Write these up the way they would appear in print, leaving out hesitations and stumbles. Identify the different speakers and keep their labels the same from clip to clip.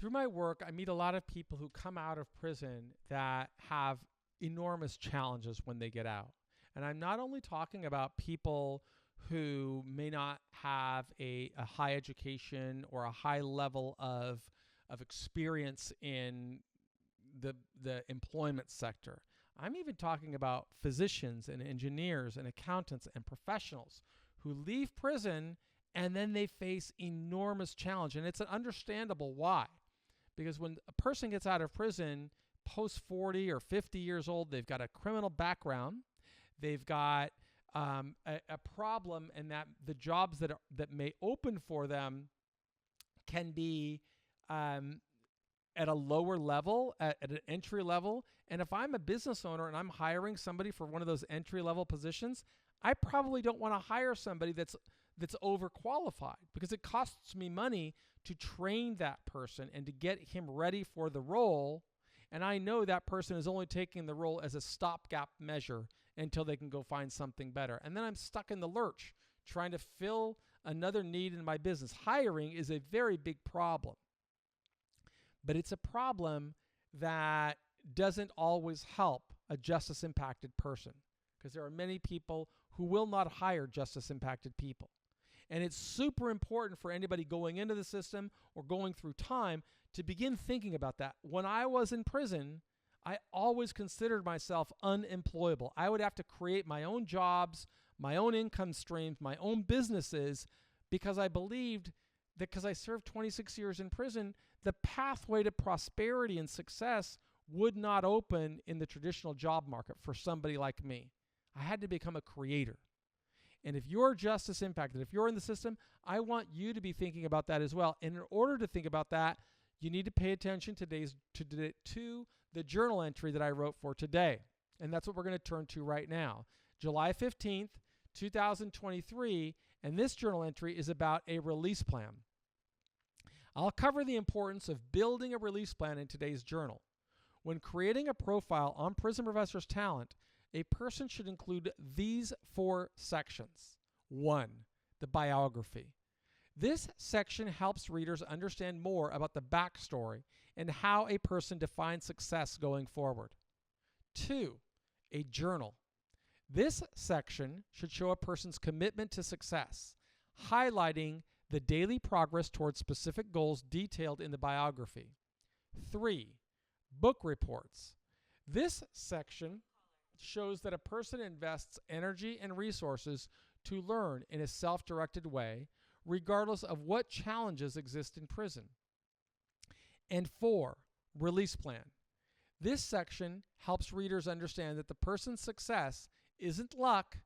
Speaker 1: Through my work, I meet a lot of people who come out of prison that have enormous challenges when they get out. And I'm not only talking about people who may not have a high education or a high level of experience in the employment sector. I'm even talking about physicians and engineers and accountants and professionals who leave prison and then they face enormous challenge. And it's an understandable why. Because when a person gets out of prison post 40 or 50 years old, they've got a criminal background. They've got a problem in that the jobs that may open for them can be at a lower level, at an entry level. And if I'm a business owner and I'm hiring somebody for one of those entry level positions, I probably don't want to hire somebody that's overqualified, because it costs me money to train that person and to get him ready for the role. And I know that person is only taking the role as a stopgap measure until they can go find something better. And then I'm stuck in the lurch trying to fill another need in my business. Hiring is a very big problem, but it's a problem that doesn't always help a justice impacted person, because there are many people who will not hire justice impacted people. And it's super important for anybody going into the system or going through time to begin thinking about that. When I was in prison, I always considered myself unemployable. I would have to create my own jobs, my own income streams, my own businesses, because I believed that because I served 26 years in prison, the pathway to prosperity and success would not open in the traditional job market for somebody like me. I had to become a creator. And if you're justice impacted, if you're in the system, I want you to be thinking about that as well. And in order to think about that, you need to pay attention to the journal entry that I wrote for today. And that's what we're going to turn to right now. July 15th, 2023, and this journal entry is about a release plan. I'll cover the importance of building a release plan in today's journal. When creating a profile on Prison Professor's Talent, a person should include these 4 sections. 1, the biography. This section helps readers understand more about the backstory and how a person defines success going forward. 2, a journal. This section should show a person's commitment to success, highlighting the daily progress towards specific goals detailed in the biography. 3, book reports. This section shows that a person invests energy and resources to learn in a self-directed way, regardless of what challenges exist in prison. And 4, release plan. This section helps readers understand that the person's success isn't luck,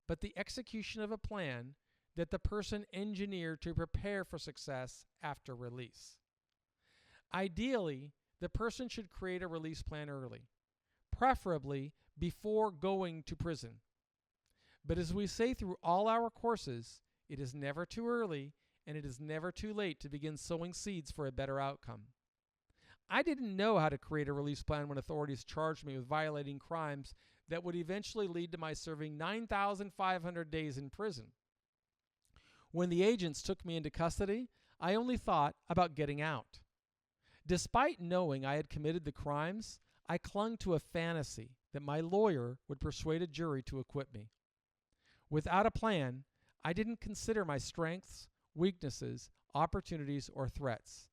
Speaker 1: but the execution of a plan that the person engineered to prepare for success after release. Ideally, the person should create a release plan early, preferably before going to prison. But as we say through all our courses, it is never too early and it is never too late to begin sowing seeds for a better outcome. I didn't know how to create a release plan when authorities charged me with violating crimes that would eventually lead to my serving 9,500 days in prison. When the agents took me into custody, I only thought about getting out. Despite knowing I had committed the crimes, I clung to a fantasy that my lawyer would persuade a jury to acquit me. Without a plan, I didn't consider my strengths, weaknesses, opportunities, or threats.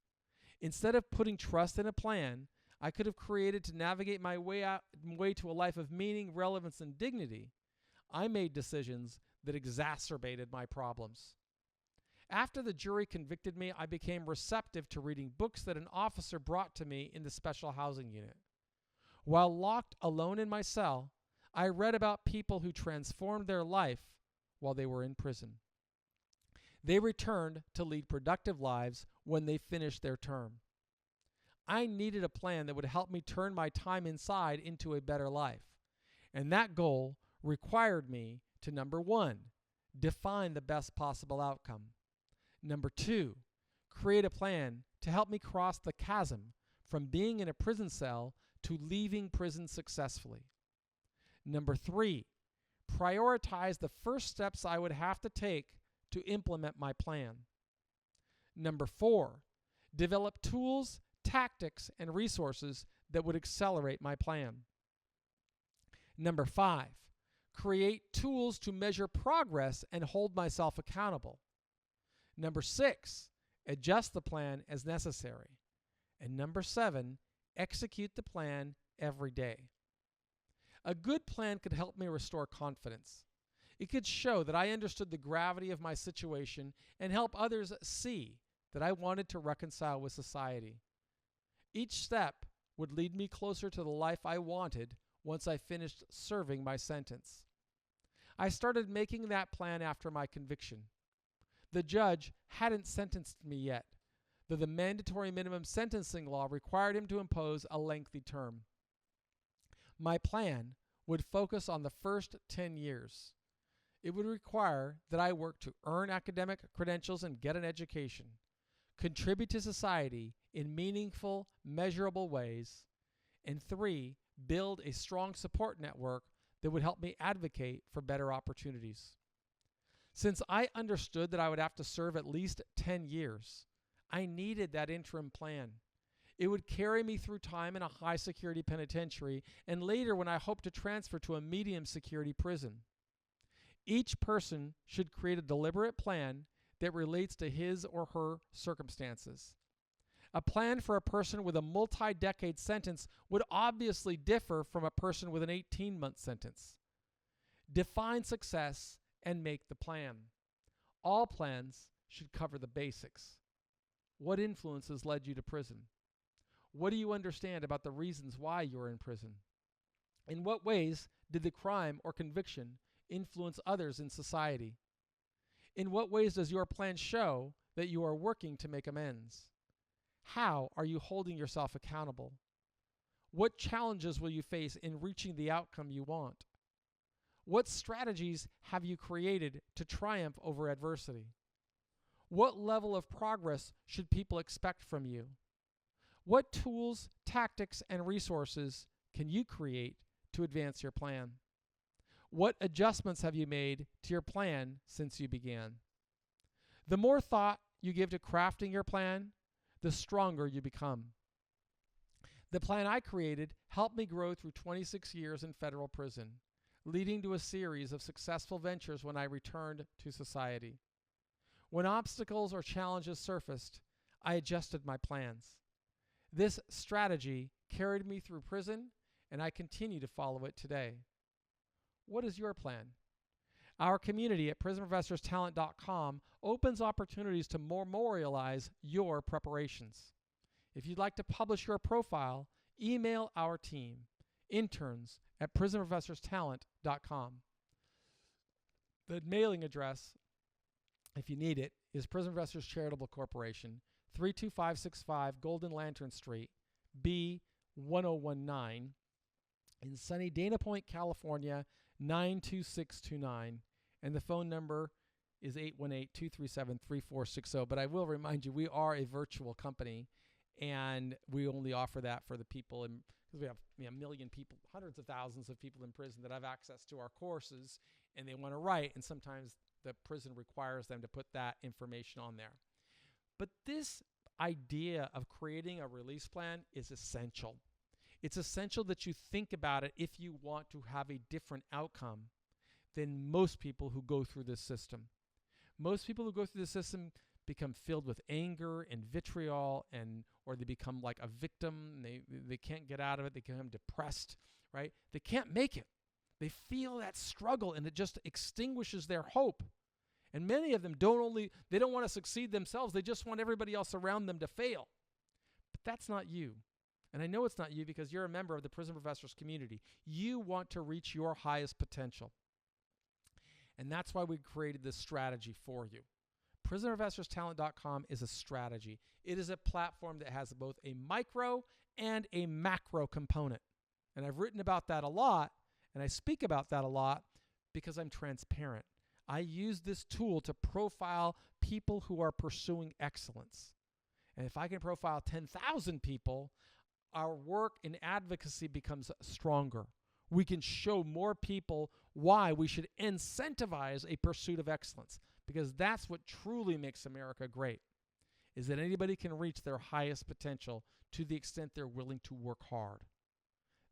Speaker 1: Instead of putting trust in a plan I could have created to navigate my way to a life of meaning, relevance, and dignity, I made decisions that exacerbated my problems. After the jury convicted me, I became receptive to reading books that an officer brought to me in the special housing unit. While locked alone in my cell, I read about people who transformed their life while they were in prison. They returned to lead productive lives when they finished their term. I needed a plan that would help me turn my time inside into a better life. And that goal required me to, number 1, define the best possible outcome. Number 2, create a plan to help me cross the chasm from being in a prison cell to leaving prison successfully. Number 3, prioritize the first steps I would have to take to implement my plan. Number 4, develop tools, tactics, and resources that would accelerate my plan. Number 5, create tools to measure progress and hold myself accountable. Number 6, adjust the plan as necessary. And number 7, execute the plan every day. A good plan could help me restore confidence. It could show that I understood the gravity of my situation and help others see that I wanted to reconcile with society. Each step would lead me closer to the life I wanted once I finished serving my sentence. I started making that plan after my conviction. The judge hadn't sentenced me yet, though the mandatory minimum sentencing law required him to impose a lengthy term. My plan would focus on the first 10 years. It would require that I work to earn academic credentials and get an education, contribute to society in meaningful, measurable ways, and 3, build a strong support network that would help me advocate for better opportunities. Since I understood that I would have to serve at least 10 years, I needed that interim plan. It would carry me through time in a high-security penitentiary and later when I hoped to transfer to a medium-security prison. Each person should create a deliberate plan that relates to his or her circumstances. A plan for a person with a multi-decade sentence would obviously differ from a person with an 18-month sentence. Define success and make the plan. All plans should cover the basics. What influences led you to prison? What do you understand about the reasons why you're in prison? In what ways did the crime or conviction influence others in society? In what ways does your plan show that you are working to make amends? How are you holding yourself accountable? What challenges will you face in reaching the outcome you want? What strategies have you created to triumph over adversity? What level of progress should people expect from you? What tools, tactics, and resources can you create to advance your plan? What adjustments have you made to your plan since you began? The more thought you give to crafting your plan, the stronger you become. The plan I created helped me grow through 26 years in federal prison, leading to a series of successful ventures when I returned to society. When obstacles or challenges surfaced, I adjusted my plans. This strategy carried me through prison, and I continue to follow it today. What is your plan? Our community at prisonprofessorstalent.com opens opportunities to memorialize your preparations. If you'd like to publish your profile, email our team, interns at prisonprofessorstalent.com. The mailing address, if you need it, is Prison Professors Charitable Corporation, 32565 Golden Lantern Street, B1019, in sunny Dana Point, California, 92629. And the phone number is 818-237-3460. But I will remind you, we are a virtual company, and we only offer that for the people, because we have a million people, hundreds of thousands of people in prison that have access to our courses, and they want to write, and sometimes the prison requires them to put that information on there. But this idea of creating a release plan is essential. It's essential that you think about it if you want to have a different outcome than most people who go through this system. Most people who go through the system become filled with anger and vitriol, or they become like a victim. They can't get out of it. They become depressed, right? They can't make it. They feel that struggle, and it just extinguishes their hope. And many of them they don't want to succeed themselves. They just want everybody else around them to fail. But that's not you. And I know it's not you because you're a member of the Prison Professors community. You want to reach your highest potential. And that's why we created this strategy for you. PrisonProfessorsTalent.com is a strategy. It is a platform that has both a micro and a macro component. And I've written about that a lot, and I speak about that a lot because I'm transparent. I use this tool to profile people who are pursuing excellence. And if I can profile 10,000 people, our work in advocacy becomes stronger. We can show more people why we should incentivize a pursuit of excellence, because that's what truly makes America great, is that anybody can reach their highest potential to the extent they're willing to work hard.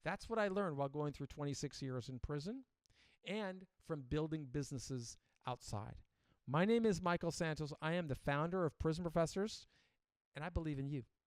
Speaker 1: That's what I learned while going through 26 years in prison and from building businesses outside. My name is Michael Santos. I am the founder of Prison Professors, and I believe in you.